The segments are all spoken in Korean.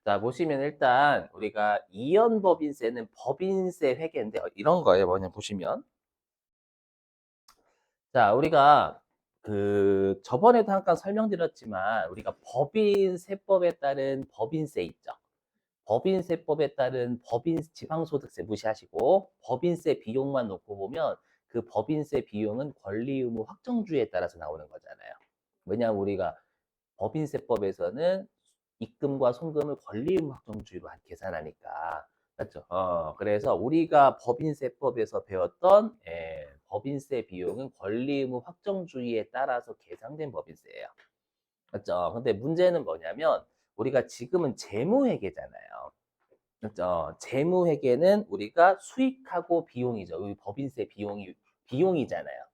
자, 보시면 일단 우리가 이연법인세는 법인세 회계인데 이런 거예요. 뭐냐 보시면. 자, 우리가 저번에도 잠깐 설명드렸지만 우리가 법인세법에 따른 법인세 있죠. 법인세법에 따른 지방소득세 무시하시고 법인세 비용만 놓고 보면 그 법인세 비용은 권리 의무 확정주의에 따라서 나오는 거잖아요. 왜냐하면 우리가 법인세법에서는 입금과 송금을 권리 의무 확정주의로 계산하니까. 맞죠? 그래서 우리가 법인세법에서 배웠던 법인세 비용은 권리 의무 확정주의에 따라서 계상된 법인세예요. 맞죠? 근데 문제는 뭐냐면 우리가 지금은 재무회계잖아요. 그렇죠. 재무회계는 우리가 수익하고 비용이죠. 우리 법인세 비용이잖아요.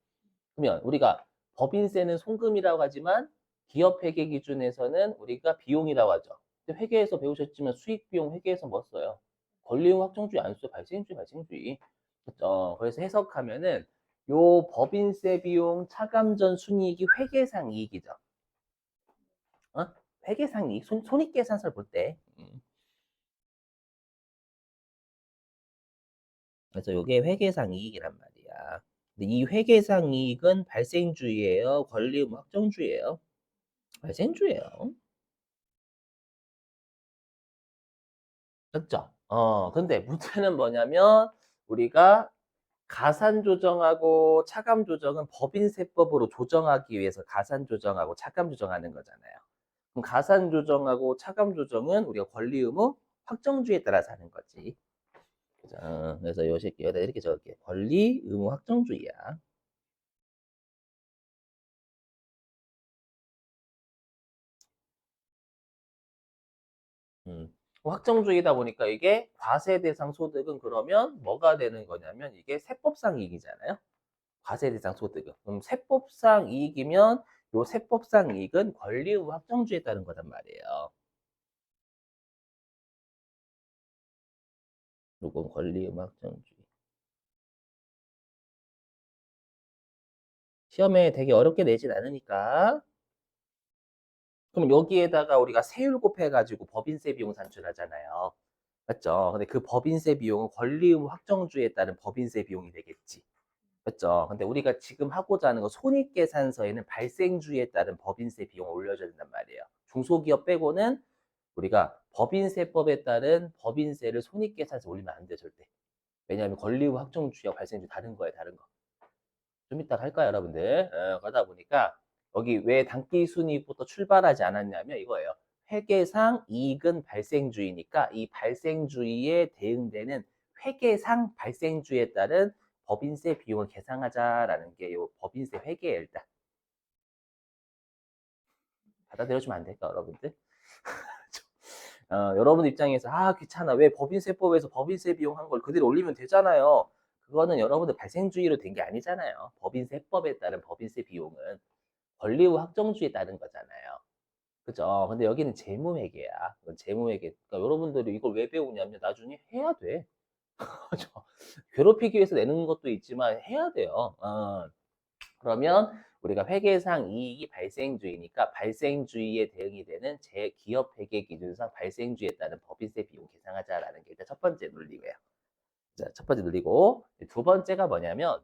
그러면 우리가 법인세는 송금이라고 하지만 기업회계 기준에서는 우리가 비용이라고 하죠. 근데 회계에서 배우셨지만 수익 비용 회계에서 뭐 써요? 권리의무 확정주의 안 써요. 발생주의. 그렇죠. 그래서 해석하면은 요 법인세 비용 차감전 순이익이 회계상 이익이죠. 어? 회계상 이익, 손익계산서를 볼 때. 그래서 이게 회계상 이익이란 말이야. 근데 이 회계상 이익은 발생주의예요? 권리의무 확정주의예요? 발생주의예요. 그렇죠? 근데 문제는 뭐냐면 우리가 가산 조정하고 차감 조정은 법인세법으로 조정하기 위해서 가산 조정하고 차감 조정하는 거잖아요. 그럼 가산 조정하고 차감 조정은 우리가 권리 의무 확정주의에 따라서 하는 거지. 그죠? 그래서 요 새끼 여기다 이렇게 적을게. 권리 의무 확정주의야. 확정주의다 보니까 이게 과세 대상 소득은 그러면 뭐가 되는 거냐면 이게 세법상 이익이잖아요. 과세 대상 소득은. 그럼 세법상 이익이면 요 세법상 이익은 권리 의무 확정주의에 따른 거단 말이에요. 요건 권리 의무 확정주의. 시험에 되게 어렵게 내진 않으니까. 그럼 여기에다가 우리가 세율 곱해가지고 법인세 비용 산출하잖아요. 맞죠? 근데 그 법인세 비용은 권리 의무 확정주의에 따른 법인세 비용이 되겠지. 그렇죠. 근데 우리가 지금 하고자 하는 거 손익계산서에는 발생주의에 따른 법인세 비용을 올려줘야 된단 말이에요. 중소기업 빼고는 우리가 법인세법에 따른 법인세를 손익계산서에 올리면 안 돼, 절대. 왜냐하면 권리의무 확정주의와 발생주의 다른 거예요, 다른 거. 좀 이따 할까요, 여러분들? 그러다 보니까 여기 왜 단기순이익부터 출발하지 않았냐면 이거예요. 회계상 이익은 발생주의니까 이 발생주의에 대응되는 회계상 발생주의에 따른 법인세 비용을 계상하자라는 게 이 법인세 회계예요, 일단. 받아들여주면 안 될까, 여러분들? 여러분 입장에서 귀찮아. 왜 법인세법에서 법인세 비용 한 걸 그대로 올리면 되잖아요. 그거는 여러분들 발생주의로 된 게 아니잖아요. 법인세법에 따른 법인세 비용은 권리의무 확정주의에 따른 거잖아요. 그죠? 근데 여기는 재무회계야. 재무회계. 그러니까 여러분들이 이걸 왜 배우냐면 나중에 해야 돼. 그죠? 괴롭히기 위해서 내는 것도 있지만 해야 돼요. 그러면 우리가 회계상 이익이 발생주의니까 발생주의에 대응이 되는 기업 회계 기준상 발생주의에 따른 법인세 비용 계상하자라는 게 일단 첫 번째 논리고요. 자, 첫 번째 논리고 두 번째가 뭐냐면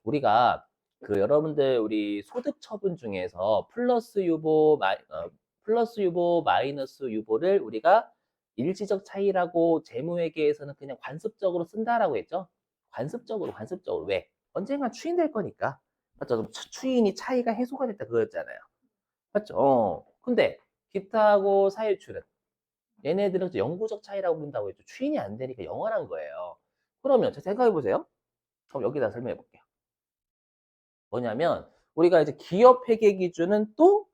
우리가 여러분들 우리 소득 처분 중에서 플러스 유보 마이너스 유보를 우리가 일시적 차이라고 재무회계에서는 그냥 관습적으로 쓴다라고 했죠. 관습적으로 왜? 언젠가 추인될 거니까. 맞죠? 그럼 추인이 차이가 해소가 됐다 그거였잖아요. 맞죠? 근데 기타하고 사유출은 얘네들은 영구적 차이라고 부른다고 했죠. 추인이 안 되니까 영원한 거예요. 그러면 자 생각해 보세요. 그럼 여기다 설명해 볼게요. 뭐냐면 우리가 이제 기업 회계 기준은 또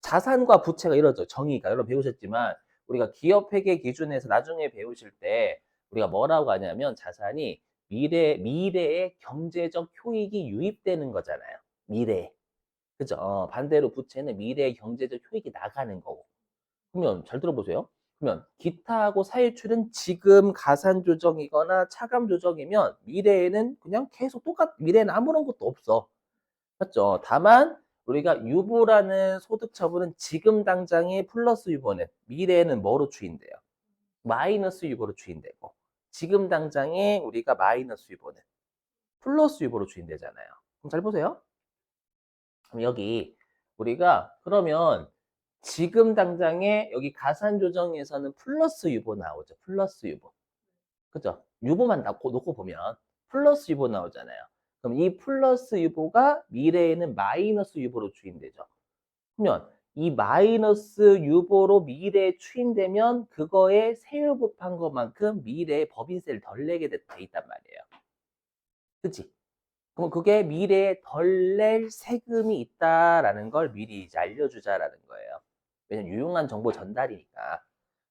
자산과 부채가 이러죠. 정의가 여러분 배우셨지만 우리가 기업 회계 기준에서 나중에 배우실 때 우리가 뭐라고 하냐면 자산이 미래의 경제적 효익이 유입되는 거잖아요. 미래에. 그죠? 반대로 부채는 미래의 경제적 효익이 나가는 거고. 그러면 잘 들어보세요. 그러면 기타하고 사유출은 지금 가산 조정이거나 차감 조정이면 미래에는 그냥 계속 미래에는 아무런 것도 없어. 맞죠? 다만 우리가 유보라는 소득 처분은 지금 당장의 플러스 유보는 미래에는 뭐로 추인돼요? 마이너스 유보로 추인되고 지금 당장에 우리가 마이너스 유보는 플러스 유보로 추인되잖아요. 그럼 잘 보세요. 그럼 여기 우리가 그러면 지금 당장에 여기 가산 조정에서는 플러스 유보 나오죠. 플러스 유보. 그죠? 유보만 놓고 보면 플러스 유보 나오잖아요. 그럼 이 플러스 유보가 미래에는 마이너스 유보로 추인되죠. 그러면 이 마이너스 유보로 미래에 추인되면 그거에 세율 곱한 것만큼 미래에 법인세를 덜 내게 돼 있단 말이에요. 그치? 그럼 그게 미래에 덜 낼 세금이 있다라는 걸 미리 이제 알려주자라는 거예요. 왜냐면 유용한 정보 전달이니까.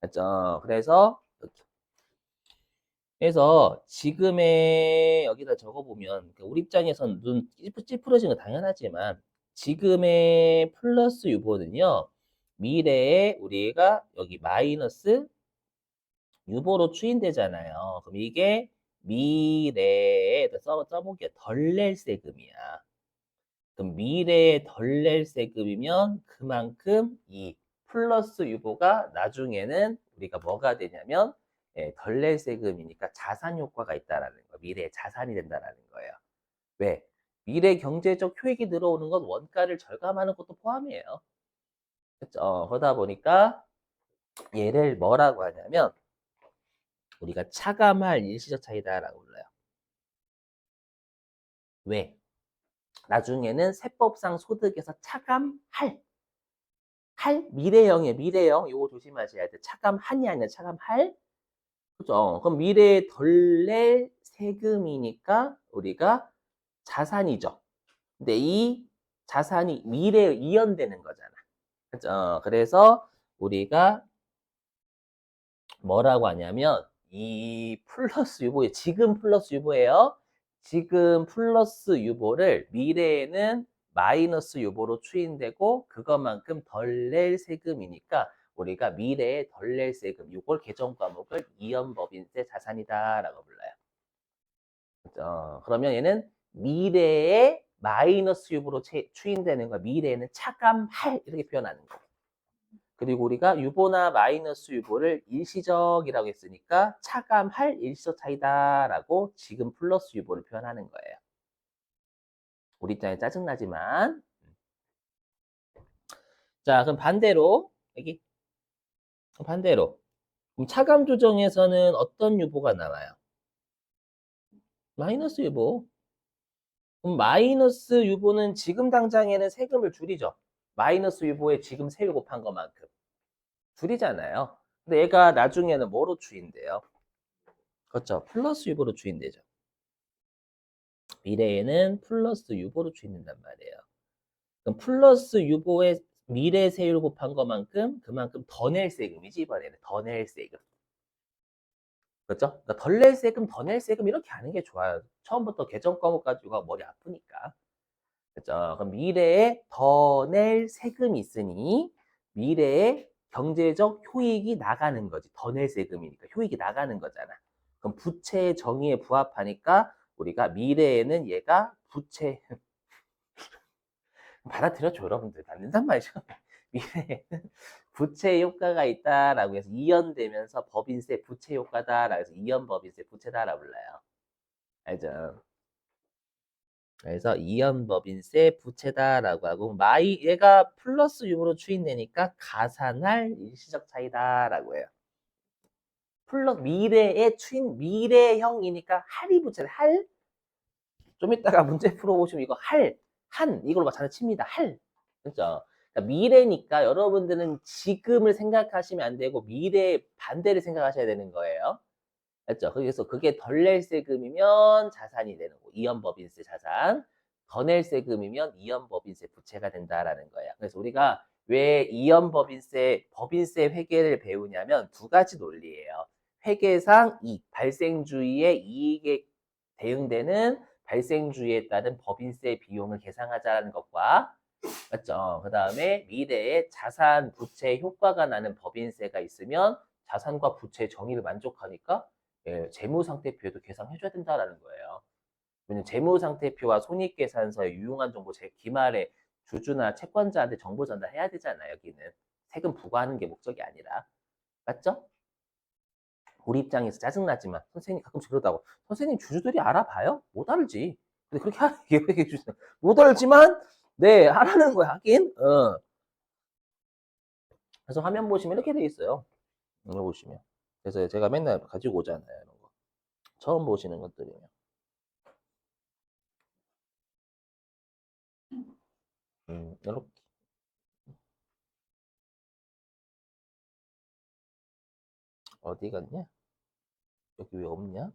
맞죠? 그래서 이렇게. 그래서 지금의 여기다 적어보면 우리 입장에서는 눈 찌푸러지는 건 당연하지만 지금의 플러스 유보는요. 미래에 우리가 여기 마이너스 유보로 추인되잖아요. 그럼 이게 미래에 써보기에 덜 낼 세금이야. 그럼 미래에 덜 낼 세금이면 그만큼 이 플러스 유보가 나중에는 우리가 뭐가 되냐면 덜 낼 세금이니까 자산 효과가 있다라는 거. 미래에 자산이 된다라는 거예요. 왜? 미래 경제적 효익이 늘어오는 건 원가를 절감하는 것도 포함이에요. 그렇죠? 그러다 보니까 얘를 뭐라고 하냐면 우리가 차감할 일시적 차이다라고 불러요. 왜? 나중에는 세법상 소득에서 차감할 미래형이에요. 미래형. 요거 조심하셔야 돼. 차감한이 아니라 차감할. 그죠? 그럼 미래에 덜 낼 세금이니까 우리가 자산이죠. 근데 이 자산이 미래에 이연되는 거잖아. 그죠? 그래서 우리가 뭐라고 하냐면 이 플러스 유보에 지금 플러스 유보예요. 지금 플러스 유보를 미래에는 마이너스 유보로 추인되고 그것만큼 덜 낼 세금이니까 우리가 미래에 덜 낼 세금 이걸 개정 과목을 이연법인세 자산이다라고 불러요. 그러면 얘는 미래에 마이너스 유보로 추인되는 거 미래에는 차감할 이렇게 표현하는 거예요. 그리고 우리가 유보나 마이너스 유보를 일시적이라고 했으니까 차감할 일시적 차이다라고 지금 플러스 유보를 표현하는 거예요. 우리 입장에 짜증나지만. 자, 그럼 반대로 여기 반대로 그럼 차감 조정에서는 어떤 유보가 나와요? 마이너스 유보. 그럼 마이너스 유보는 지금 당장에는 세금을 줄이죠. 마이너스 유보에 지금 세율 곱한 것만큼 줄이잖아요. 근데 얘가 나중에는 뭐로 추인돼요? 그렇죠. 플러스 유보로 추인되죠. 미래에는 플러스 유보로 추인된단 말이에요. 그럼 플러스 유보의 미래 세율 곱한 것만큼 그만큼 더 낼 세금이지 이번에는 더 낼 세금. 그렇죠? 그러니까 덜 낼 세금, 더 낼 세금 이렇게 하는 게 좋아요. 처음부터 개정 과목 가지고 머리 아프니까. 그렇죠? 그럼 미래에 더 낼 세금이 있으니 미래에 경제적 효익이 나가는 거지. 더 낼 세금이니까 효익이 나가는 거잖아. 그럼 부채 정의에 부합하니까 우리가 미래에는 얘가 부채 받아들여줘 여러분들 받는단 말이죠. 미래에는 부채 효과가 있다라고 해서 이연되면서 법인세 부채 효과다라고 해서 이연 법인세 부채다라고 불러요. 알죠? 그래서 이연법인세 부채다라고 하고 얘가 플러스 유보로 추인되니까 가산할 일시적 차이다라고 해요. 미래의 추인 미래형이니까 할이 부채다. 할 좀 이따가 문제 풀어보시면 이거 한 이걸로 장난칩니다. 그렇죠? 그러니까 미래니까 여러분들은 지금을 생각하시면 안 되고 미래의 반대를 생각하셔야 되는 거예요. 맞죠? 그래서 그게 덜 낼 세금이면 자산이 되는 거. 이연법인세 자산. 더 낼 세금이면 이연법인세 부채가 된다라는 거예요. 그래서 우리가 왜 이연법인세, 법인세 회계를 배우냐면 두 가지 논리예요. 회계상 발생주의의 이익에 대응되는 발생주의에 따른 법인세 비용을 계산하자는 것과 맞죠? 그 다음에 미래에 자산, 부채 효과가 나는 법인세가 있으면 자산과 부채의 정의를 만족하니까 재무상태표에도 계산해줘야 된다라는 거예요. 왜냐면 재무상태표와 손익계산서의 유용한 정보 제 기말에 주주나 채권자한테 정보 전달해야 되잖아, 여기는. 세금 부과하는 게 목적이 아니라. 맞죠? 우리 입장에서 짜증나지만 선생님 가끔씩 그러다고 선생님 주주들이 알아봐요? 못 알지. 근데 그렇게 얘기해 주세요. 못 알지만 네 하라는 거야 하긴. 그래서 화면 보시면 이렇게 돼 있어요. 이거 보시면. 그래서 제가 맨날 가지고 오잖아요. 이런 거. 처음 보시는 것들이면. 이렇게. 어디 갔냐? 여기 왜 없냐?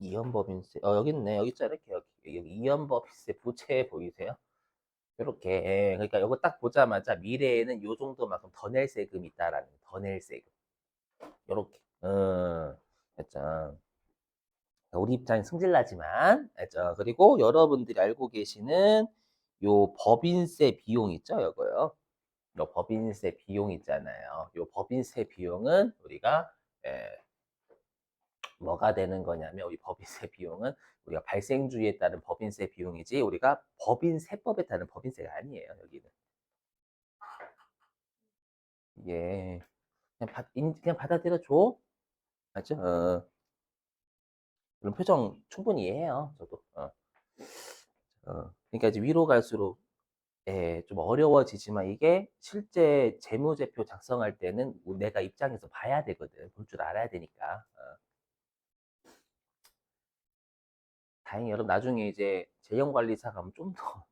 이연법인세. 여기 있네. 여기 있잖아. 이렇게 여기 이연법인세 부채 보이세요? 이렇게. 예, 그러니까 이거 딱 보자마자 미래에는 요 정도만큼 더 낼 세금이 있다라는 거. 더 낼 세금. 요렇게. 됐죠. 우리 입장에 승질나지만, 알죠? 그리고 여러분들이 알고 계시는 요 법인세 비용 있죠? 요거요. 요 법인세 비용 있잖아요. 요 법인세 비용은 우리가, 예, 뭐가 되는 거냐면, 우리 법인세 비용은 우리가 발생주의에 따른 법인세 비용이지, 우리가 법인세법에 따른 법인세가 아니에요, 여기는. 이게, 그냥 받아들여 줘. 맞죠? 그런 표정 충분히 이해해요, 저도. 그러니까 이제 위로 갈수록 예, 좀 어려워지지만 이게 실제 재무제표 작성할 때는 내가 입장에서 봐야 되거든. 볼 줄 알아야 되니까. 다행히 여러분 나중에 이제 재경관리사가 하면 좀 더,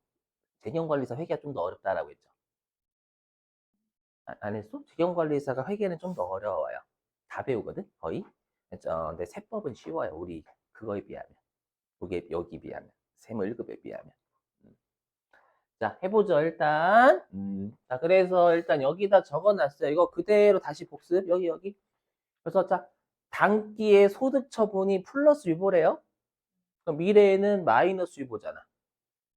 재경관리사 회계가 좀 더 어렵다라고 했죠. 안 했어? 재경관리사가 회계는 좀 더 어려워요. 다 배우거든, 거의. 그렇죠? 근데 세법은 쉬워요, 우리 그거에 비하면. 그게 여기 비하면. 세무 1급에 비하면. 음. 자, 해보죠, 일단. 자, 그래서 일단 여기다 적어놨어요. 이거 그대로 다시 복습. 여기. 그래서 자, 단기의 소득 처분이 플러스 유보래요. 그럼 미래에는 마이너스 유보잖아.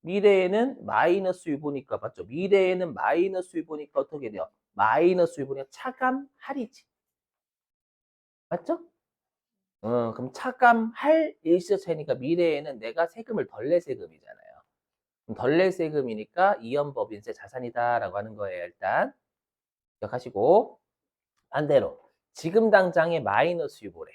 미래에는 마이너스 유보니까 맞죠? 미래에는 마이너스 유보니까 어떻게 돼요? 마이너스 유보니까 차감할이지. 맞죠? 그럼 차감할 일시차이니까 미래에는 내가 세금을 덜 낼 세금이잖아요. 덜 낼 세금이니까 이연법인세 자산이다라고 하는 거예요, 일단. 기억하시고. 반대로 지금 당장에 마이너스 유보래.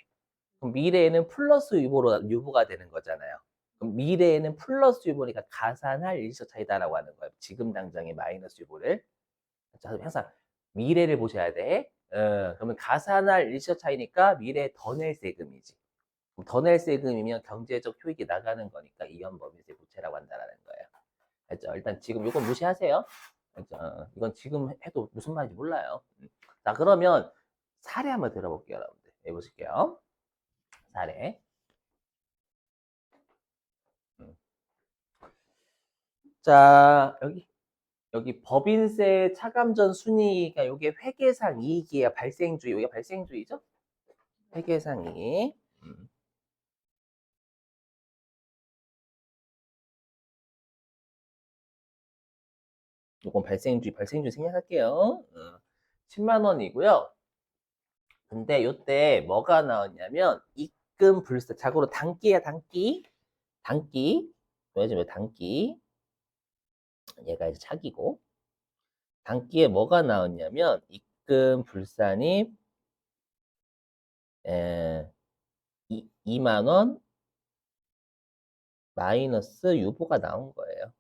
그럼 미래에는 플러스 유보가 되는 거잖아요. 그럼 미래에는 플러스 유보니까 가산할 일시적 차이다라고 하는 거예요. 지금 당장의 마이너스 유보를. 자, 항상 미래를 보셔야 돼. 그러면 가산할 일시적 차이니까 미래에 더 낼 세금이지. 더 낼 세금이면 경제적 효익이 나가는 거니까 이연법인세 부채라고 한다는 거예요. 알죠? 일단 지금 이건 무시하세요. 알죠? 이건 지금 해도 무슨 말인지 몰라요. 자, 그러면 사례 한번 들어볼게요, 여러분들. 해보실게요. 사례. 음. 자, 여기 법인세 차감전 순이익가 요게 회계상 이익이에요. 발생주의. 요게 발생주의죠? 회계상 이익. 요건 발생주의 생략할게요. 10만 원이고요. 근데 요때 뭐가 나왔냐면 입금 불세. 자고로 단기야, 단기. 단기. 왜냐면 단기. 얘가 이제 차기고. 단기에 뭐가 나왔냐면 입금 불산입 2만 원 마이너스 유보가 나온 거예요.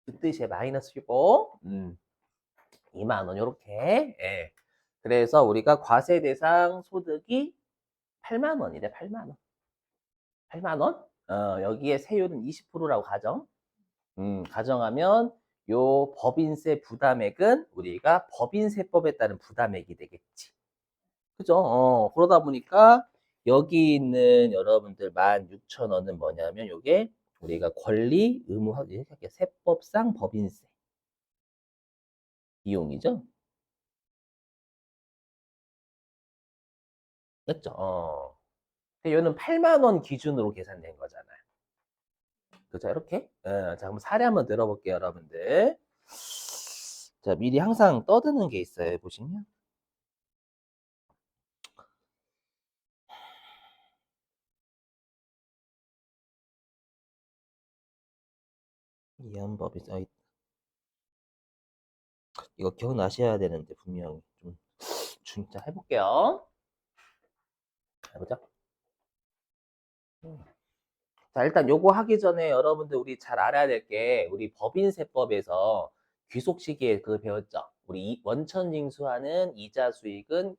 그 뜻이에요. 마이너스 유보. 2만 원 요렇게. 예. 그래서 우리가 과세 대상 소득이 8만 원이래. 8만 원. 8만 원? 여기에 세율은 20%라고 가정하면 요 법인세 부담액은 우리가 법인세법에 따른 부담액이 되겠지. 그죠? 그러다 보니까 여기 있는 여러분들 16,000원은 뭐냐면 요게 우리가 권리 의무 세법상 법인세 비용이죠. 맞죠? 근데 얘는 8만 원 기준으로 계산된 거잖아요. 그죠? 이렇게. 자, 한번 사례 한번 들어볼게요, 여러분들. 자, 미리 항상 떠드는 게 있어요. 보시면. 이한법이 써 이거 기억나셔야 되는데 분명히 좀 진짜 해볼게요. 해보자. 자, 일단 요거 하기 전에 여러분들 우리 잘 알아야 될 게 우리 법인세법에서 귀속 시기에 그거 배웠죠. 우리 원천 징수하는 이자 수익은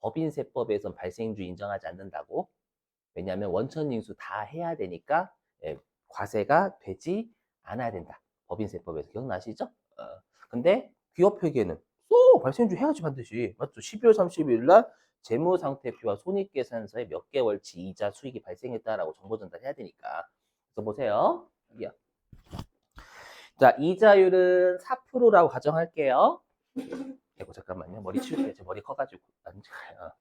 법인세법에선 발생주 인정하지 않는다고. 왜냐하면 원천 징수 다 해야 되니까 예, 과세가 되지 않아야 된다. 법인세법에서 기억나시죠? 근데 기업회계는 또 발생주 해야지 반드시. 맞죠? 12월 30일 날 재무상태표와 손익계산서에 몇 개월치 이자 수익이 발생했다라고 정보 전달해야 되니까. 그래서 보세요. 여기요. 자, 이자율은 4%라고 가정할게요. 아이고, 잠깐만요. 머리 치울게요. 제 머리 커가지고. 안 좋아요.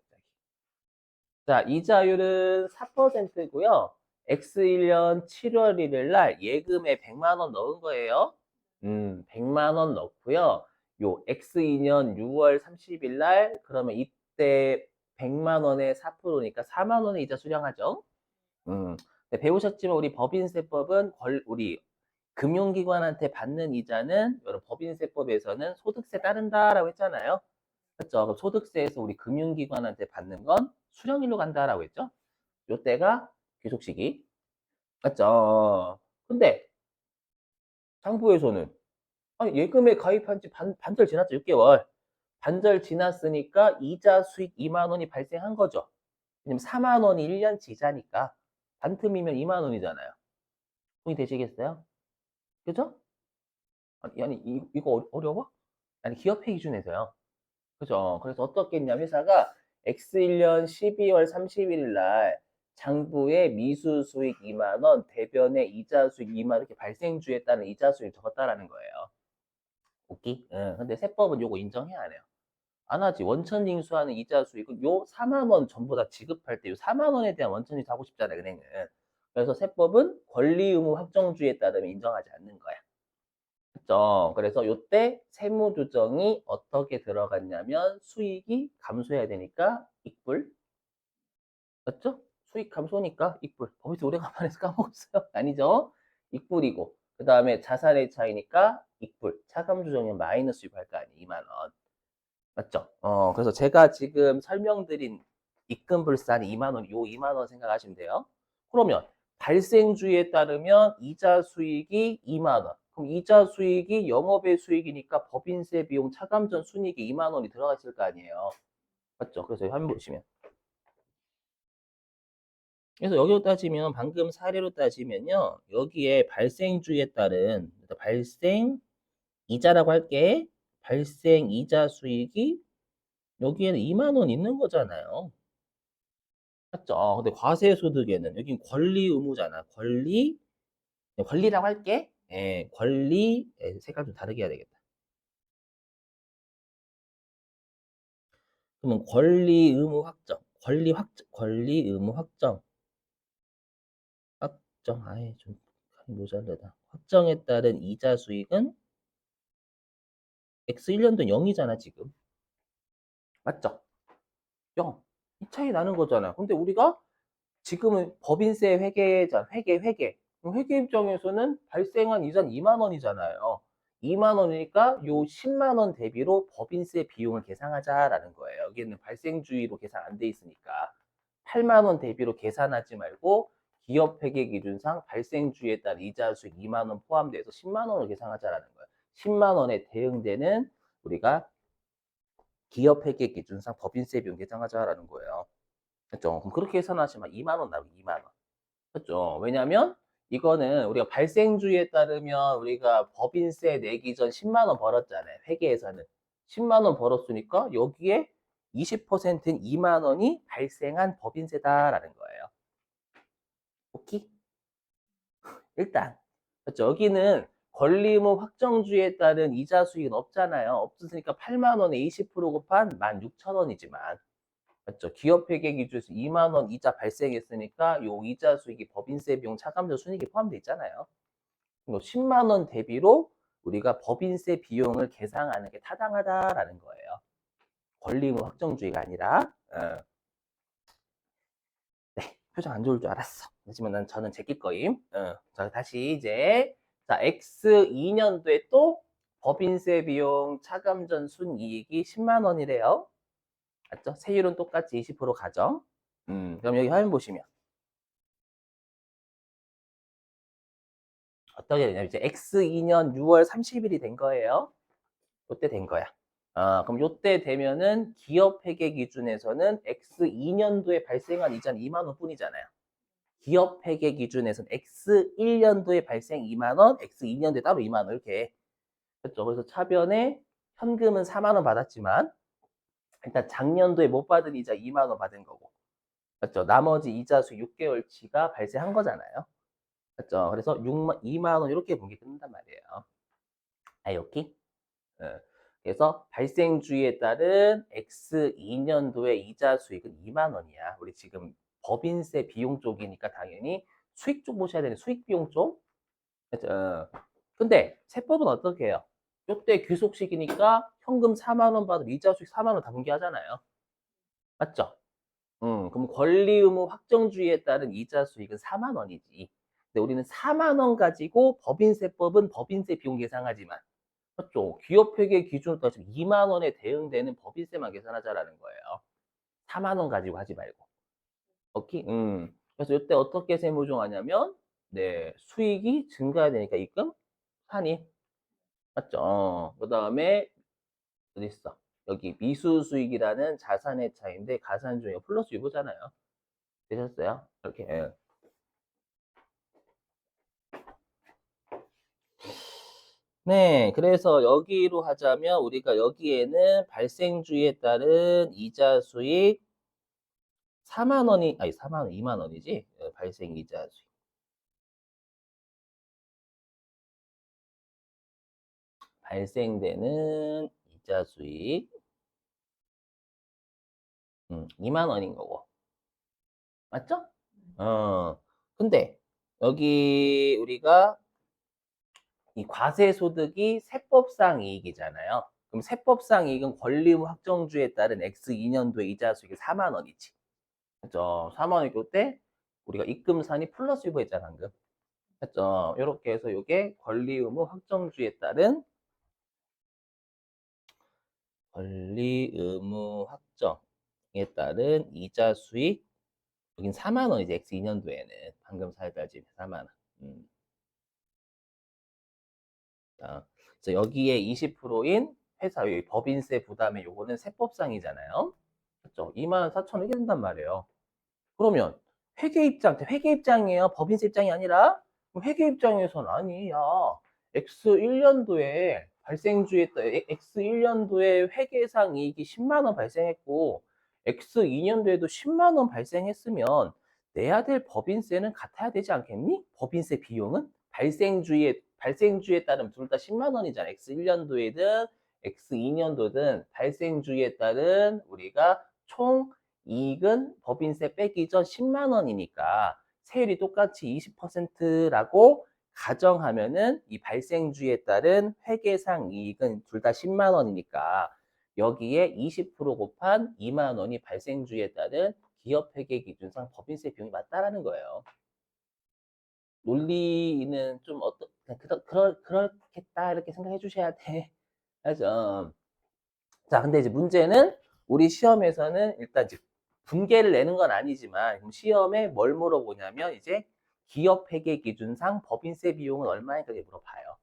자, 이자율은 4%고요. X1년 7월 1일 날 예금에 100만 원 넣은 거예요. 100만 원 넣고요. 요 X2년 6월 30일 날 그러면 이때 100만 원에 4%니까 4만 원의 이자 수령하죠. 네, 배우셨지만 우리 법인세법은 우리 금융기관한테 받는 이자는 여러분 법인세법에서는 소득세 따른다라고 했잖아요. 그렇죠? 그럼 소득세에서 우리 금융기관한테 받는 건 수령일로 간다라고 했죠? 요때가 귀속 시기. 맞죠? 근데 장부에서는 아니, 예금에 가입한 지 반절 지났죠? 6개월. 반절 지났으니까 이자 수익 2만 원이 발생한 거죠. 왜냐면 4만 원이 1년치 이자니까 반틈이면 2만 원이잖아요. 돈이 되시겠어요? 그죠? 아니, 이거 어려워? 아니, 기업회 기준에서요. 그죠? 그래서 어떻게 했냐면 회사가 X1년 12월 31일 날 장부에 미수 수익 2만 원, 대변에 이자 수익 2만 원 이렇게 발생주에 따른 이자 수익 적었다라는 거예요. 오케이? 응. 근데 세법은 요거 인정해야 안 해요. 안 하지. 원천 징수하는 이자 수익은 요 4만 원 전부 다 지급할 때 요 4만 원에 대한 원천 징수 하고 싶잖아요, 은행은. 그래서 세법은 권리 의무 확정주의에 따르면 인정하지 않는 거야. 그죠? 그래서 요때 세무조정이 어떻게 들어갔냐면 수익이 감소해야 되니까 익불. 맞죠? 수익 감소니까 익불. 거기서 오래간만에 서 까먹었어요. 아니죠? 익불이고. 그 다음에 자산의 차이니까 익불. 차감조정이 마이너스 유입할 거 아니에요. 2만 원. 맞죠? 그래서 제가 지금 설명드린 입금불산이 2만 원, 요 2만 원 생각하시면 돼요. 그러면 발생주에 따르면 이자 수익이 2만 원. 그럼 이자 수익이 영업의 수익이니까 법인세 비용 차감전 순이익이 2만 원이 들어가 있을 거 아니에요. 맞죠? 그래서 화면 보시면. 그래서 여기로 따지면 방금 사례로 따지면요. 여기에 발생주에 따른 발생 이자라고 할게. 발생 이자 수익이 여기에는 2만 원 있는 거잖아요. 맞죠? 근데 과세소득에는 여긴 권리 의무잖아. 권리라고 할게. 예, 권리 색깔 좀 다르게 해야 되겠다. 그러면 권리 의무 확정, 권리 의무 확정. 아예 좀 모자르다. 확정에 따른 이자 수익은 X1년도 0이잖아 지금. 맞죠? 0. 이 차이 나는 거잖아. 근데 우리가 지금은 법인세 회계. 그럼 회계 입장에서는 발생한 이자는 2만 원이잖아요. 2만 원이니까 요 10만 원 대비로 법인세 비용을 계산하자라는 거예요. 여기는 발생주의로 계산 안 돼 있으니까 8만 원 대비로 계산하지 말고 기업 회계 기준상 발생주의에 따른 이자 수익 2만 원 포함돼서 10만 원을 계산하자라는 거예요. 10만 원에 대응되는 우리가 기업 회계 기준상 법인세 비용 계산하자라는 거예요. 그렇죠? 그럼 그렇게 계산하시면 2만 원 나오고 2만 원. 그렇죠? 왜냐하면 이거는 우리가 발생주의에 따르면 우리가 법인세 내기 전 10만 원 벌었잖아요. 회계에서는 10만 원 벌었으니까 여기에 20%인 2만 원이 발생한 법인세다라는 거예요. 오케이? 일단 그렇죠? 여기는 권리의무 확정주의에 따른 이자 수익은 없잖아요. 없으니까 8만 원에 20% 곱한 16,000원이지만 맞죠? 기업회계 기준에서 2만 원 이자 발생했으니까 요 이자 수익이 법인세 비용 차감전 순이익에 포함되어 있잖아요. 10만 원 대비로 우리가 법인세 비용을 계상하는 게 타당하다라는 거예요. 권리의무 확정주의가 아니라. 네, 표정 안 좋을 줄 알았어. 하지만 저는 제낄 거임. 자, 다시 이제 자, X2년도에 또 법인세 비용 차감전 순이익이 10만 원이래요. 맞죠? 세율은 똑같이 20% 가정. 그럼 여기 화면 보시면 어떻게 되냐면 이제 X2년 6월 30일이 된 거예요. 요때 된 거야. 그럼 요때 되면은 기업 회계 기준에서는 X2년도에 발생한 이자는 2만 원 뿐이잖아요. 기업 회계 기준에서는 X1년도에 발생 2만 원, X2년도에 따로 2만 원 이렇게. 그렇죠. 그래서 차변에 현금은 4만 원 받았지만 일단 작년도에 못 받은 이자 2만 원 받은 거고. 맞죠? 나머지 이자 수 6개월치가 발생한 거잖아요. 맞죠? 그래서 2만 원 이렇게 분기 끊는단 말이에요. 이렇게. 그래서 발생주의에 따른 X2년도의 이자 수익은 2만 원이야. 우리 지금 법인세 비용 쪽이니까 당연히 수익 쪽 보셔야 되는 수익 비용 쪽. 근데 세법은 어떻게 해요? 요때 귀속식이니까 현금 4만 원 받으면 이자 수익 4만 원 다 분기하잖아요. 맞죠? 그럼 권리 의무 확정주의에 따른 이자 수익은 4만 원이지. 근데 우리는 4만 원 가지고 법인세법은 법인세 비용 계산하지만 맞죠? 기업 회계 기준으로 따지면 2만 원에 대응되는 법인세만 계산하자라는 거예요. 4만 원 가지고 하지 말고. 오케이? 그래서 이때 어떻게 세무조정하냐면 네, 수익이 증가되니까 입금 환입. 맞죠? 그다음에 어디 있어? 여기 미수 수익이라는 자산의 차이인데 가산 중에 플러스 유보잖아요. 되셨어요? 이렇게. 예. 네, 그래서 여기로 하자면 우리가 여기에는 발생주의에 따른 이자 수익 4만 원이 아니 4만 원, 2만 원이지. 발생 이자 수익. 발생되는 이자 수익 2만 원인 거고. 맞죠? 근데 여기 우리가 이 과세소득이 세법상 이익이잖아요. 그럼 세법상 이익은 권리의무 확정주의에 따른 X2년도의 이자 수익이 4만 원이지. 그죠? 4만 원일 때 우리가 입금산이 플러스 유보했잖아, 방금. 그죠? 이렇게 해서 이게 권리의무 확정주의에 따른 권리 의무 확정에 따른 이자 수익 여긴 4만 원이지 X2년도에는 방금 살달집 4만 원. 자, 그래서 여기에 20%인 회사 법인세 부담에 요거는 세법상이잖아요. 그렇죠? 2만 4천 원 이게 된단 말이에요. 그러면 회계 입장이에요. 법인세 입장이 아니라 그럼 회계 입장에서는 아니 야 X1년도에 X1년도에 회계상 이익이 10만 원 발생했고 X2년도에도 10만 원 발생했으면 내야 될 법인세는 같아야 되지 않겠니? 법인세 비용은 발생주에 따르면 둘 다 10만 원이잖아. X1년도에든 X2년도든 발생주에 따른 우리가 총 이익은 법인세 빼기 전 10만 원이니까 세율이 똑같이 20%라고 가정하면은 이 발생주에 따른 회계상 이익은 둘 다 10만 원이니까 여기에 20% 곱한 2만 원이 발생주에 따른 기업 회계 기준상 법인세 비용이 맞다라는 거예요. 논리는 좀 그렇겠다 이렇게 생각해 주셔야 돼. 알죠? 자, 근데 이제 문제는 우리 시험에서는 일단 이제 분계를 내는 건 아니지만 시험에 뭘 물어보냐면 이제 기업 회계 기준상 법인세 비용은 얼마인가 물어봐요.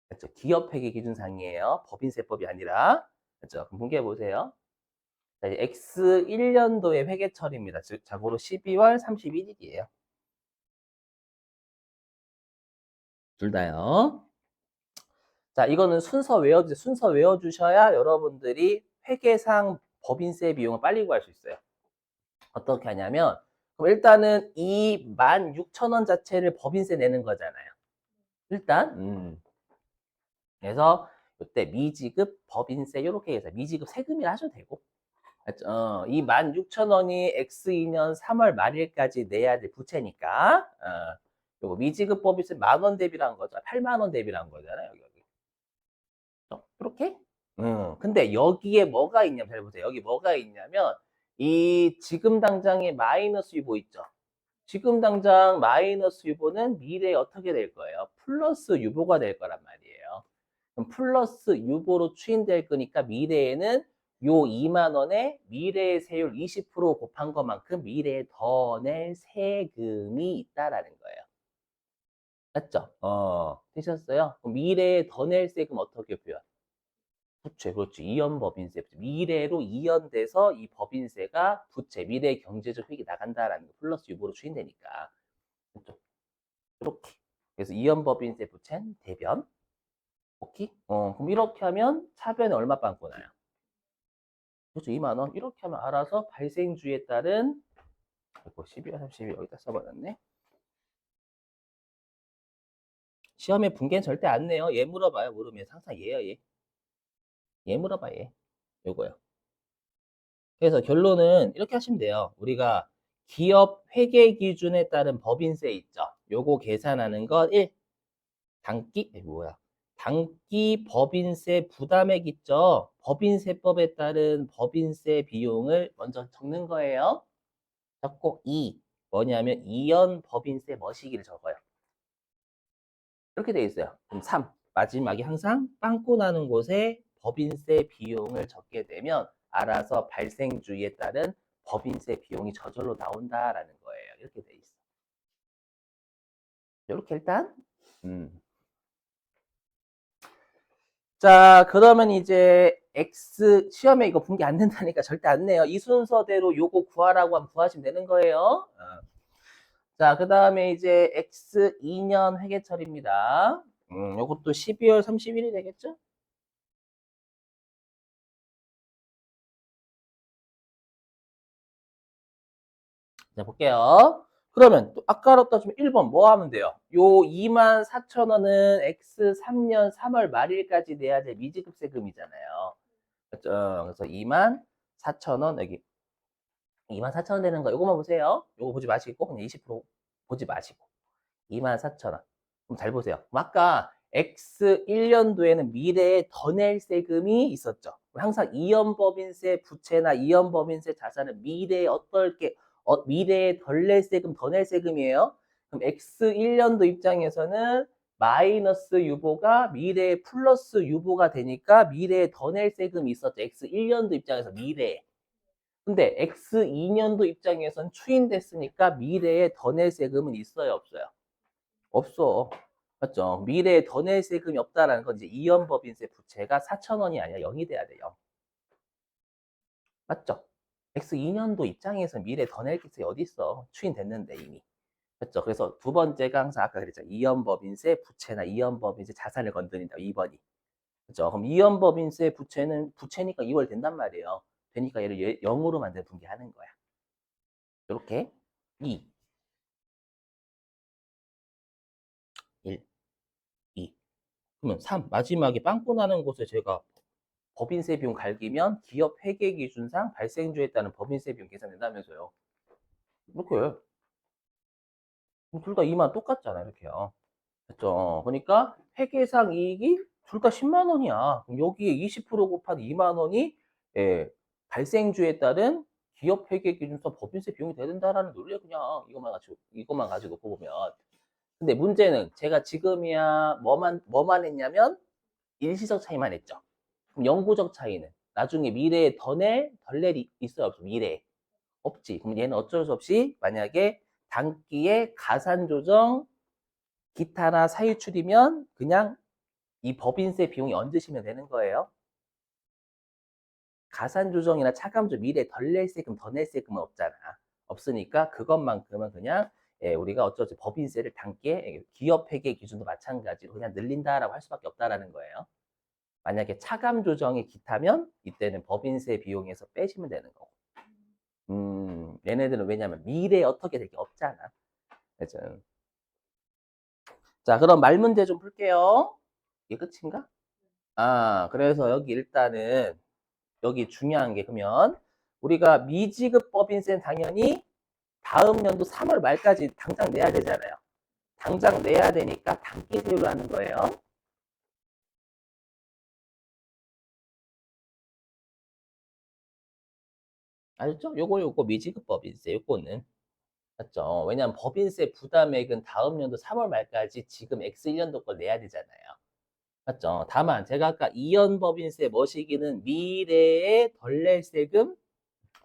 그렇죠? 기업 회계 기준상이에요. 법인세법이 아니라. 그렇죠? 그럼 분개해 보세요. 자, 이제 X1년도의 회계처리입니다. 즉 자고로 12월 31일이에요. 둘 다요. 자, 이거는 순서 외워주셔야 여러분들이 회계상 법인세 비용을 빨리 구할 수 있어요. 어떻게 하냐면, 그럼 일단은 이 16,000원 자체를 법인세 내는 거잖아요. 일단, 그래서 이때 미지급 법인세 이렇게 해서 미지급 세금이라 하셔도 되고, 이 16,000원이 X2년 3월 말일까지 내야 될 부채니까, 요거 미지급 법인세 10,000원 대비라는 거죠. 8만 원 대비라는 거잖아요, 여기. 이렇게? 근데 여기에 뭐가 있냐면, 잘 보세요. 여기 뭐가 있냐면, 이 지금 당장에 마이너스 유보 있죠? 지금 당장 마이너스 유보는 미래에 어떻게 될 거예요? 플러스 유보가 될 거란 말이에요. 그럼 플러스 유보로 추인될 거니까 미래에는 요 2만 원에 미래의 세율 20% 곱한 것만큼 미래에 더 낼 세금이 있다라는 거예요. 맞죠? 되셨어요? 그럼 미래에 더 낼 세금 어떻게 표현? 부채, 그렇지. 이연법인세. 미래로 이연돼서 이 법인세가 부채, 미래 경제적 효익이 나간다라는 거. 플러스 유보로 추인되니까. 그렇죠? 이렇게. 그래서 이연법인세 부채는 대변. 오케이? 그럼 이렇게 하면 차변에 얼마 빵꾸 나요? 그렇죠. 2만 원. 이렇게 하면 알아서 발생주에 따른, 아이고, 12월 30일 여기다 써버렸네. 시험에 분계는 절대 안 내요. 얘 물어봐요. 모르면 항상 얘야, 얘. 얘 물어봐, 얘. 요거요. 그래서 결론은 이렇게 하시면 돼요. 우리가 기업 회계 기준에 따른 법인세 있죠. 요거 계산하는 것 1. 단기 뭐야? 단기 법인세 부담액 있죠. 법인세법에 따른 법인세 비용을 먼저 적는 거예요. 적고 2. 뭐냐면 이연 법인세 머시기를 적어요. 이렇게 돼 있어요. 그럼 3. 마지막에 항상 빵꾸 나는 곳에 법인세 비용을 적게 되면 알아서 발생주의에 따른 법인세 비용이 저절로 나온다라는 거예요. 이렇게 돼 있어. 이렇게 일단 자, 그러면 이제 X 시험에 이거 분개 안 된다니까 절대 안 내요. 이 순서대로 요거 구하라고 하면 구하시면 되는 거예요. 자, 그 다음에 이제 X 2년 회계처리입니다. 요것도 12월 31일이 되겠죠? 자, 볼게요. 그러면 또 아까로부터 좀 1번 뭐 하면 돼요? 요 24,000원은 X 3년 3월 말일까지 내야 될 미지급 세금이잖아요. 그렇죠? 그래서 24,000원 여기 24,000원 되는 거 요거만 보세요. 요거 보지 마시고 그냥 20% 보지 마시고 24,000원. 그럼 잘 보세요. 그럼 아까 X 1년도에는 미래에 더 낼 세금이 있었죠. 항상 이연법인세 부채나 이연법인세 자산은 미래에 어떨게 미래에 덜 낼 세금, 더 낼 세금이에요. 그럼 X 1년도 입장에서는 마이너스 유보가 미래에 플러스 유보가 되니까 미래에 더 낼 세금이 있었죠. X 1년도 입장에서 미래에. 근데 X 2년도 입장에선 추인됐으니까 미래에 더 낼 세금은 있어요, 없어요? 없어. 맞죠? 미래에 더 낼 세금이 없다라는 건 이제 이연법인세 부채가 4,000원이 아니라 0이 돼야 돼요. 맞죠? X 2년도 입장에서 미래에 더 낼 게 어디 있어? 추인됐는데 이미. 맞죠? 그래서 두 번째가 항상 아까 그랬죠. 이연법인세 부채나 이연법인세 자산을 건드린다. 2번이. 그죠? 그럼 이연법인세 부채는 부채니까 2월 된단 말이에요. 되니까 얘를 0으로 만들어 분개하는 거야. 이렇게 2, 1, 2. 그러면 3. 마지막에 빵꾸 나는 곳에 제가 법인세 비용 갈기면 기업 회계 기준상 발생주에 따른 법인세 비용 계산된다면서요. 이렇게 둘 다 2만 똑같잖아 이렇게요. 그렇죠? 그러니까 회계상 이익이 둘 다 10만 원이야. 그럼 여기에 20% 곱한 2만 원이 예, 발생주에 따른 기업 회계 기준상 법인세 비용이 된다라는 논리야 그냥 이것만 가지고 놓고 보면. 근데 문제는 제가 지금이야 뭐만 했냐면 일시적 차이만 했죠. 그럼 영구적 차이는 나중에 미래에 더 낼, 덜 낼이 있어요, 없어? 미래에. 없지. 그럼 얘는 어쩔 수 없이 만약에 단기에 가산 조정, 기타나 사유출이면 그냥 이 법인세 비용이 얹으시면 되는 거예요. 가산 조정이나 차감 조정, 미래에 덜 낼 세금, 더 낼 세금은 없잖아. 없으니까 그것만큼은 그냥 예, 우리가 어쩔 수 없이 법인세를 단기에 기업 회계 기준도 마찬가지로 그냥 늘린다라고 할 수밖에 없다라는 거예요. 만약에 차감 조정이 기타면 이때는 법인세 비용에서 빼시면 되는 거고. 얘네들은 왜냐면 미래에 어떻게 될 게 없잖아. 그죠? 자, 그럼 말 문제 좀 풀게요. 이게 끝인가? 아, 그래서 여기 일단은 여기 중요한 게 그러면 우리가 미지급 법인세는 당연히 다음 연도 3월 말까지 당장 내야 되잖아요. 당장 내야 되니까 단기 세율로 하는 거예요. 알죠? 요거 미지급 법인세 요거는. 맞죠? 왜냐하면 법인세 부담액은 다음 연도 3월 말까지 지금 X 1년도 걸 내야 되잖아요. 맞죠? 다만 제가 아까 이연 법인세 머시기는 미래에 덜 낼 세금,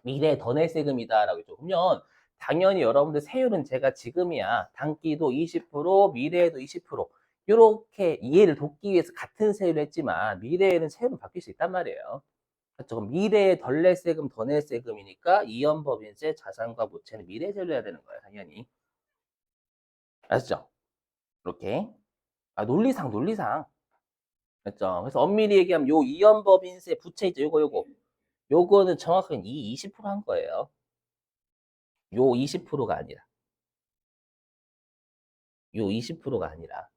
미래에 더 낼 세금이다라고 했죠. 그러면 당연히 여러분들 세율은 제가 지금이야 단기도 20%, 미래에도 20% 이렇게 이해를 돕기 위해서 같은 세율을 했지만 미래에는 세율은 바뀔 수 있단 말이에요. 그렇죠? 그럼 미래에 덜 낼 세금, 더 낼 세금이니까 이연법인세, 자산과 부채는 미래에 세율해야 되는 거예요, 당연히. 아시죠? 이렇게. 아, 논리상, 논리상. 그렇죠? 그래서 엄밀히 얘기하면 요 이연법인세 부채 있죠, 요거. 요거는 정확하게 이 20%한 거예요. 요 20%가 아니라. 요 20%가 아니라.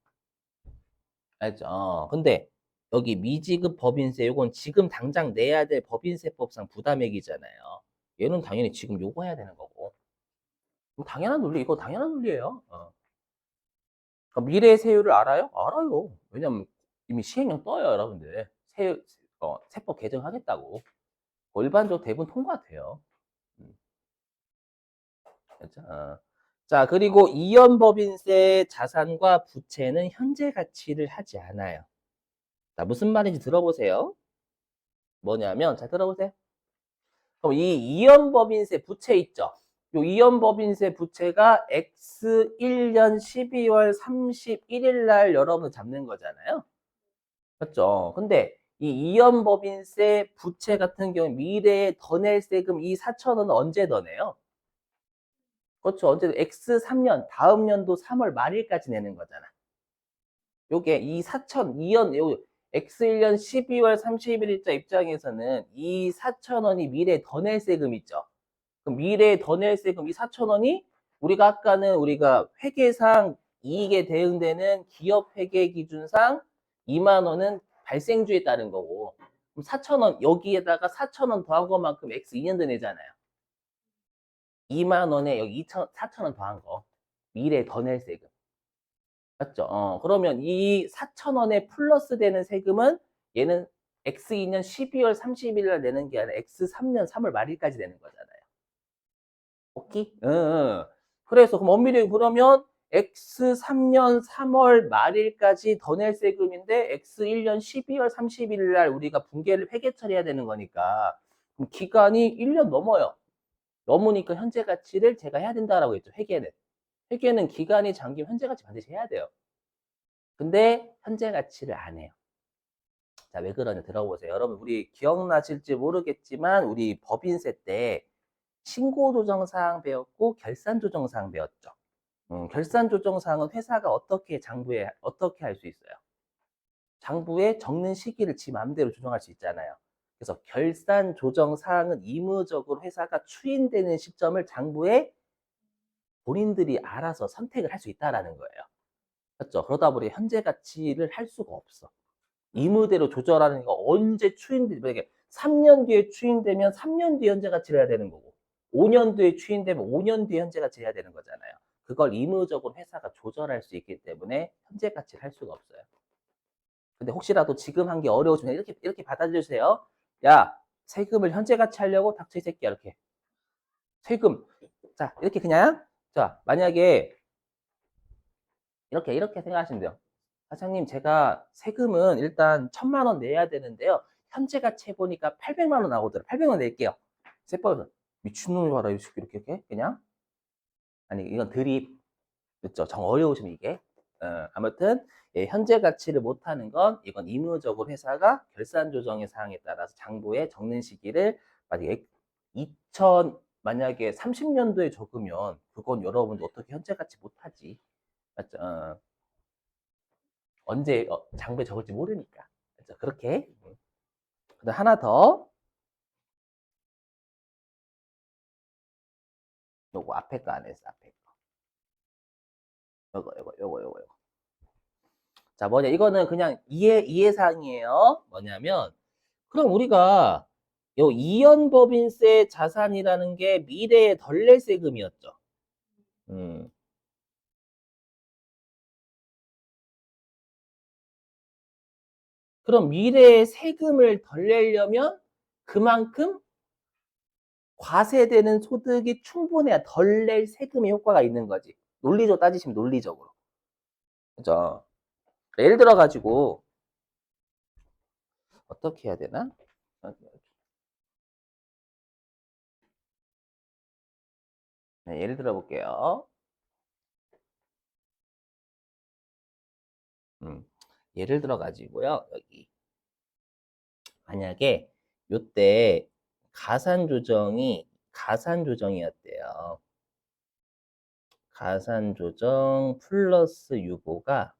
알죠? 근데 여기 미지급 법인세 요건 지금 당장 내야 될 법인세법상 부담액이잖아요. 얘는 당연히 지금 요거 해야 되는 거고. 당연한 논리, 이거 당연한 논리예요. 그러니까 미래 세율을 알아요? 알아요. 왜냐면 이미 시행령 떠요, 여러분들. 세법 개정하겠다고. 일반적으로 대부분 통과돼요. 음, 그렇죠? 자, 그리고 이연법인세 자산과 부채는 현재 가치를 하지 않아요. 자, 무슨 말인지 들어보세요. 뭐냐면, 자, 들어보세요. 그럼 이 이연법인세 부채 있죠? 요 이연법인세 부채가 X 1년 12월 31일 날 여러분 잡는 거잖아요. 맞죠? 근데 이 이연법인세 부채 같은 경우 미래에 더 낼 세금 이 4천 원은 언제 더 내요? 그렇죠. 언제 X 3년 다음 연도 3월 말일까지 내는 거잖아. 요게 이 4천 이연 요 X 1년 12월 31일자 입장에서는 이 4천 원이 미래에 더 낼 세금 있죠. 그럼 미래에 더 낼 세금 이 4천 원이 우리가 아까는 우리가 회계상 이익에 대응되는 기업 회계 기준상 2만 원은 발생주에 따른 거고 그럼 4천 원 여기에다가 4천 원 더한 것만큼 X 2년도 내잖아요. 2만 원에 여기 2천 4천 원 더한 거 미래에 더 낼 세금 맞죠? 그러면 이 4천 원에 플러스 되는 세금은 얘는 X 2년 12월 30일 날 내는 게 아니라 X 3년 3월 말일까지 내는 거잖아요. 오케이? 응, 응. 그래서 그럼 엄밀히 그러면 X 3년 3월 말일까지 더 낼 세금인데 X 1년 12월 31일 날 우리가 분계를 회계 처리해야 되는 거니까 그럼 기간이 1년 넘어요. 넘으니까 현재 가치를 제가 해야 된다라고 했죠. 회계는. 회계는 기간이 잠기면 현재 가치 반드시 해야 돼요. 근데 현재 가치를 안 해요. 자, 왜 그러냐 들어보세요. 여러분 우리 기억나실지 모르겠지만 우리 법인세 때 신고조정사항 배웠고 결산조정사항 배웠죠. 결산조정사항은 회사가 어떻게 할 수 있어요? 장부에 적는 시기를 지 마음대로 조정할 수 있잖아요. 그래서 결산조정사항은 의무적으로 회사가 추인되는 시점을 장부에 본인들이 알아서 선택을 할 수 있다라는 거예요. 맞죠? 그러다 보니 현재 가치를 할 수가 없어. 의무대로 조절하는 거 언제 추인되면 3년 뒤에 추인되면 3년 뒤에 현재 가치를 해야 되는 거고 5년 뒤에 추인되면 5년 뒤에 현재 가치를 해야 되는 거잖아요. 그걸 의무적으로 회사가 조절할 수 있기 때문에 현재 가치를 할 수가 없어요. 근데 혹시라도 지금 한 게 어려우시면 이렇게 받아주세요. 야, 세금을 현재 가치 하려고 닥쳐 이 새끼야 이렇게. 세금. 자, 이렇게 그냥 자, 만약에 이렇게 생각하시면 돼요. 사장님, 제가 세금은 일단 1,000만 원 내야 되는데요. 현재 가치 해보니까 800만 원 나오더라. 800만 원 낼게요. 세법에서 미친놈이 봐라, 이렇게 그냥. 아니, 이건 드립. 그렇죠? 정 어려우시면 이게. 아무튼 예, 현재 가치를 못하는 건 이건 의무적으로 회사가 결산 조정의 사항에 따라서 장부에 적는 시기를 만약에 2000 만약에 30년도에 적으면 그건 여러분도 어떻게 현재 가치 못하지. 맞죠? 언제 장부에 적을지 모르니까. 그렇죠? 그렇게. 그다음 하나 더. 요거 앞에 거 안 했어. 앞에 거. 요거. 자, 뭐냐? 이거는 그냥 이해사항이에요. 뭐냐면 그럼 우리가 요 이연법인세 자산이라는 게 미래에 덜 낼 세금이었죠. 음. 그럼 미래에 세금을 덜 내려면 그만큼 과세되는 소득이 충분해야 덜 낼 세금의 효과가 있는 거지. 논리적으로 따지시면 논리적으로. 그죠? 예를 들어 가지고 어떻게 해야 되나? 네, 예를 들어 볼게요. 예를 들어 가지고요. 여기 만약에 요때 가산 조정이었대요. 가산 조정 플러스 유보가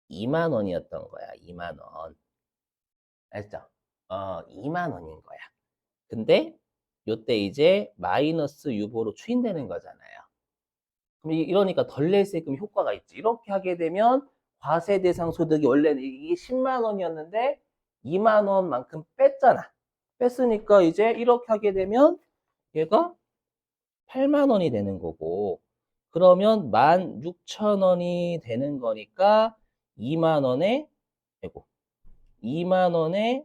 2만 원이었던 거야. 2만 원. 알죠? 2만 원인 거야. 근데 요때 이제 마이너스 유보로 추인되는 거잖아요. 그럼 이러니까 덜 낼 세금 효과가 있지. 이렇게 하게 되면 과세 대상 소득이 원래는 이게 10만 원이었는데 2만 원만큼 뺐잖아. 뺐으니까 이제 이렇게 하게 되면 얘가 8만 원이 되는 거고, 그러면 16,000원이 되는 거니까 2만 원에, 아이고, 2만 원에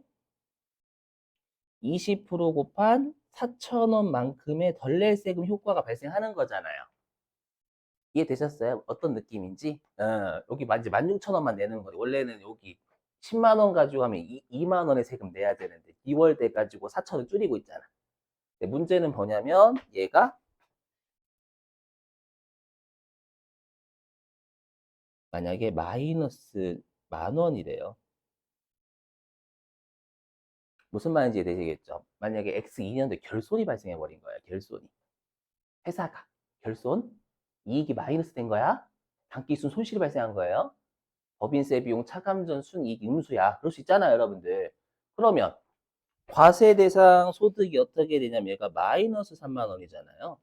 20% 곱한 4,000원만큼의 덜 낼 세금 효과가 발생하는 거잖아요. 이해되셨어요? 어떤 느낌인지? 여기 이제 16,000원만 내는 거예요. 원래는 여기 10만 원 가지고 하면 2만 원의 세금 내야 되는데 2월 돼 가지고 4,000원 줄이고 있잖아. 근데 문제는 뭐냐면 얘가 만약에 마이너스 10,000원이래요. 무슨 말인지 되시겠죠? 만약에 X 2년도에 결손이 발생해 버린 거야. 결손이. 회사가 결손 이익이 마이너스 된 거야. 당기순 손실이 발생한 거예요. 법인세 비용 차감전 순이익 음수야. 그럴 수 있잖아요, 여러분들. 그러면 과세 대상 소득이 어떻게 되냐면 얘가 마이너스 3만 원이잖아요.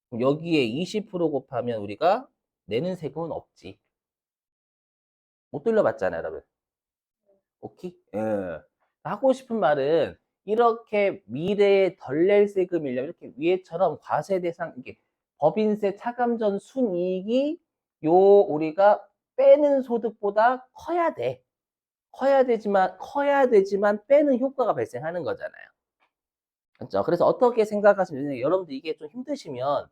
그럼 여기에 20% 곱하면 우리가 내는 세금은 없지. 못 돌려받잖아요, 여러분. 오케이? 예. 하고 싶은 말은 이렇게 미래에 덜 낼 세금이려면 이렇게 위에처럼 과세 대상 이게 법인세 차감전 순이익이 요 우리가 빼는 소득보다 커야 돼. 커야 되지만 빼는 효과가 발생하는 거잖아요. 그렇죠? 그래서 어떻게 생각하시면 되냐? 여러분들 이게 좀 힘드시면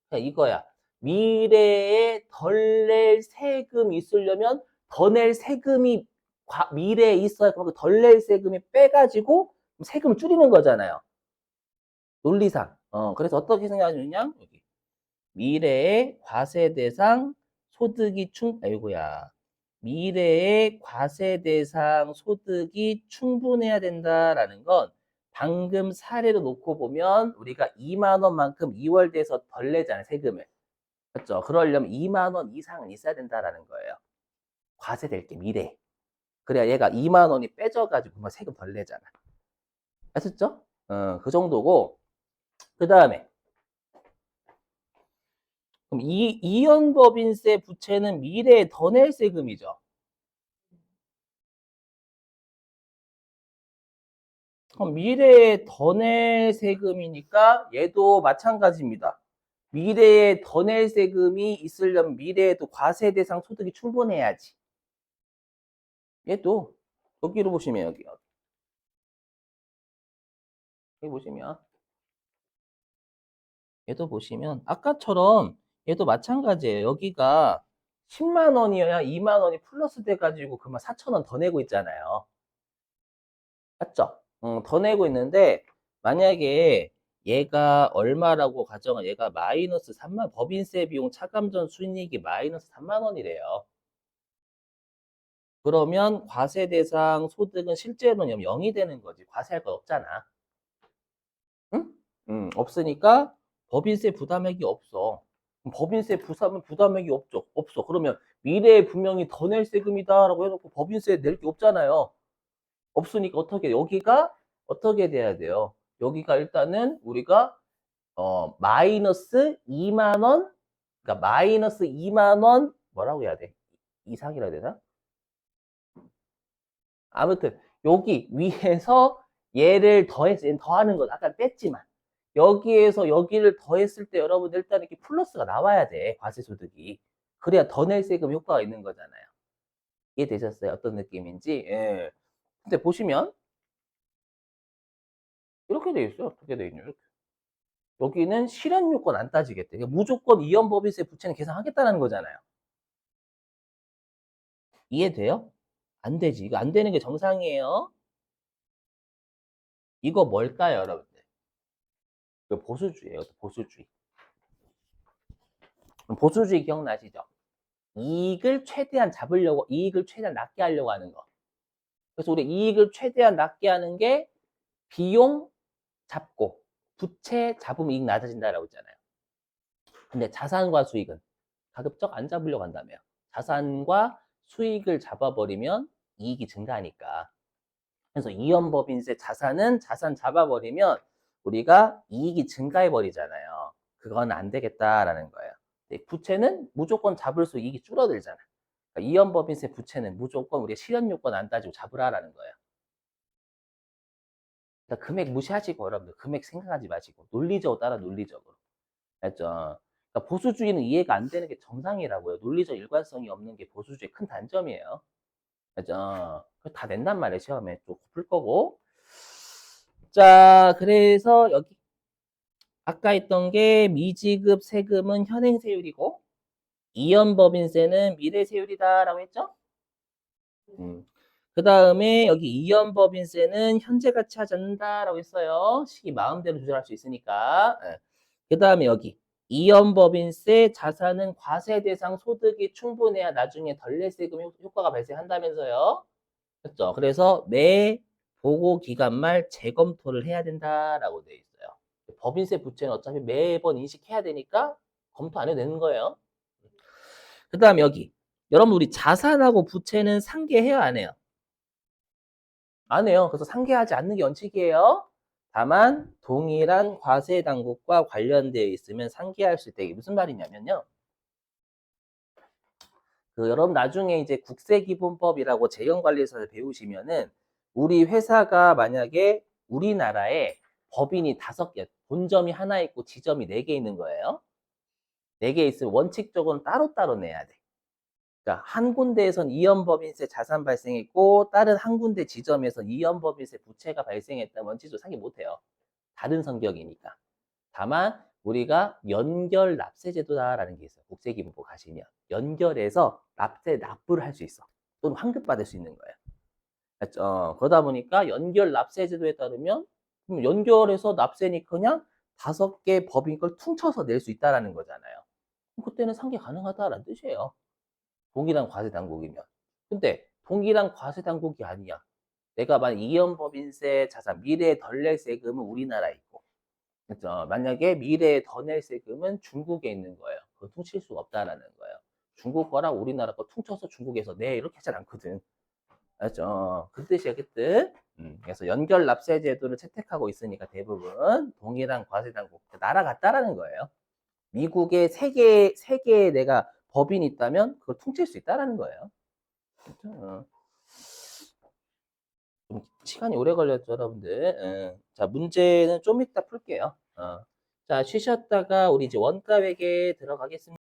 그냥 이거야. 미래에 덜 낼 세금이 있으려면 더 낼 세금이 미래에 있어야 그만큼 덜 낼 세금이 빼가지고 세금을 줄이는 거잖아요. 논리상. 그래서 어떻게 생각하시느냐? 여기. 미래의 과세 대상 소득이 아이고야. 미래의 과세 대상 소득이 충분해야 된다라는 건 방금 사례로 놓고 보면 우리가 2만 원만큼 2월 돼서 덜 내잖아요, 세금을. 그렇죠? 그러려면 2만 원 이상은 있어야 된다라는 거예요. 과세될 게 미래. 그래야 얘가 2만 원이 빼져가지고 세금 덜 내잖아. 아셨죠? 그 정도고. 그 다음에 그럼 이연법인세 부채는 미래에 더 낼 세금이죠. 그럼 미래에 더 낼 세금이니까 얘도 마찬가지입니다. 미래에 더 낼 세금이 있으려면 미래에도 과세 대상 소득이 충분해야지. 얘도 여기로 보시면 여기 보시면 얘도 보시면 아까처럼 얘도 마찬가지예요. 여기가 10만 원이어야 2만 원이 플러스 돼가지고 그만 4,000원 더 내고 있잖아요. 맞죠? 더 내고 있는데 만약에 얘가 얼마라고 가정을 얘가 마이너스 3만 법인세 비용 차감전 순이익이 마이너스 3만 원이래요. 그러면 과세 대상 소득은 실제로는 0이 되는 거지. 과세할 거 없잖아. 응? 없으니까 법인세 부담액이 없어. 법인세 부담액이 없죠. 없어. 그러면 미래에 분명히 더 낼 세금이다라고 해놓고 법인세 낼 게 없잖아요. 없으니까 여기가 어떻게 돼야 돼요? 여기가 일단은 우리가 마이너스 2만 원, 그러니까 마이너스 2만 원 뭐라고 해야 돼? 이상이라 해야 되나? 아무튼 여기 위에서 얘를 더하는 거 아까 뺐지만 여기에서 여기를 더했을 때 여러분 일단 이렇게 플러스가 나와야 돼 과세소득이. 그래야 더 낼 세금 효과가 있는 거잖아요. 이해되셨어요? 어떤 느낌인지? 예. 근데 보시면 이렇게 돼 있어요. 어떻게 돼 있냐, 이렇게. 여기는 실현 요건 안 따지겠대. 그러니까 무조건 이연법인세 부채는 계산하겠다는 거잖아요. 이해돼요? 안 되지. 이거 안 되는 게 정상이에요. 이거 뭘까요, 여러분들? 이거 보수주의예요. 보수주의. 보수주의 기억나시죠? 이익을 최대한 잡으려고, 이익을 최대한 낮게 하려고 하는 거. 그래서 우리 이익을 최대한 낮게 하는 게 비용 잡고 부채 잡으면 이익 낮아진다라고 했잖아요. 근데 자산과 수익은 가급적 안 잡으려고 한다며. 자산과 수익을 잡아버리면 이익이 증가하니까. 그래서 이연법인세 자산은 자산 잡아버리면 우리가 이익이 증가해버리잖아요. 그건 안 되겠다라는 거예요. 부채는 무조건 잡을수록 이익이 줄어들잖아. 그러니까 이연법인세 부채는 무조건 우리가 실현 요건 안 따지고 잡으라라는 거예요. 그러니까 금액 무시하시고 여러분들 금액 생각하지 마시고 논리적으로 따라 논리적으로. 알죠? 그러니까 보수주의는 이해가 안 되는 게 정상이라고요. 논리적 일관성이 없는 게 보수주의의 큰 단점이에요. 알죠? 다 낸단 말이에요. 시험에 또 풀 거고. 자, 그래서 여기 아까 했던 게 미지급 세금은 현행 세율이고 이연법인세는 미래 세율이다라고 했죠? 그 다음에 여기 이연법인세는 현재 가치 하지 않는다라고 했어요. 시기 마음대로 조절할 수 있으니까. 그 다음에 여기 이연법인세 자산은 과세 대상 소득이 충분해야 나중에 덜 낼 세금 효과가 발생한다면서요. 그렇죠? 그래서 매 보고 기간 말 재검토를 해야 된다라고 되어 있어요. 법인세 부채는 어차피 매번 인식해야 되니까 검토 안 해도 되는 거예요. 그 다음 여기 여러분 우리 자산하고 부채는 상계해요 안 해요? 안 해요. 그래서 상계하지 않는 게 원칙이에요. 다만 동일한 과세 당국과 관련되어 있으면 상계할 수 있다. 이게 무슨 말이냐면요. 여러분 나중에 이제 국세기본법이라고 재경관리에서 배우시면은 우리 회사가 만약에 우리나라에 법인이 5개, 본점이 하나 있고 지점이 4개 있는 거예요. 4개 있으면 원칙적으로는 따로따로 내야 돼. 그러니까 한 군데에선 이연법인세 자산 발생했고 다른 한 군데 지점에선 이연법인세 부채가 발생했다면 원칙적으로 상계 못해요. 다른 성격이니까. 다만 우리가 연결 납세 제도다라는 게 있어요. 국세기본법 가시면 연결해서 납부를 할 수 있어. 또는 환급 받을 수 있는 거예요. 그러다 보니까 연결 납세 제도에 따르면 연결해서 납세니까 그냥 5개 법인 걸 퉁쳐서 낼 수 있다라는 거잖아요. 그때는 상계 가능하다라는 뜻이에요. 동일한 과세 당국이면. 근데 동일한 과세 당국이 아니야. 내가 만약 이연법인세 자산 미래에 덜 낼 세금은 우리나라에 있고 그렇죠? 만약에 미래에 더 낼 세금은 중국에 있는 거예요. 그거 퉁칠 수가 없다라는 거예요. 중국 거랑 우리나라 거 퉁쳐서 중국에서 내 이렇게 하지 않거든. 알죠? 그 뜻이야, 그 뜻. 그래서 연결 납세 제도를 채택하고 있으니까 대부분 동일한 과세 당국 나라 같다라는 거예요. 미국에 세 개의 내가 법인이 있다면 그걸 퉁칠 수 있다라는 거예요. 그렇죠? 좀 시간이 오래 걸렸죠, 여러분들. 자, 문제는 좀 이따 풀게요. 자, 쉬셨다가 우리 이제 원가 회계 들어가겠습니다.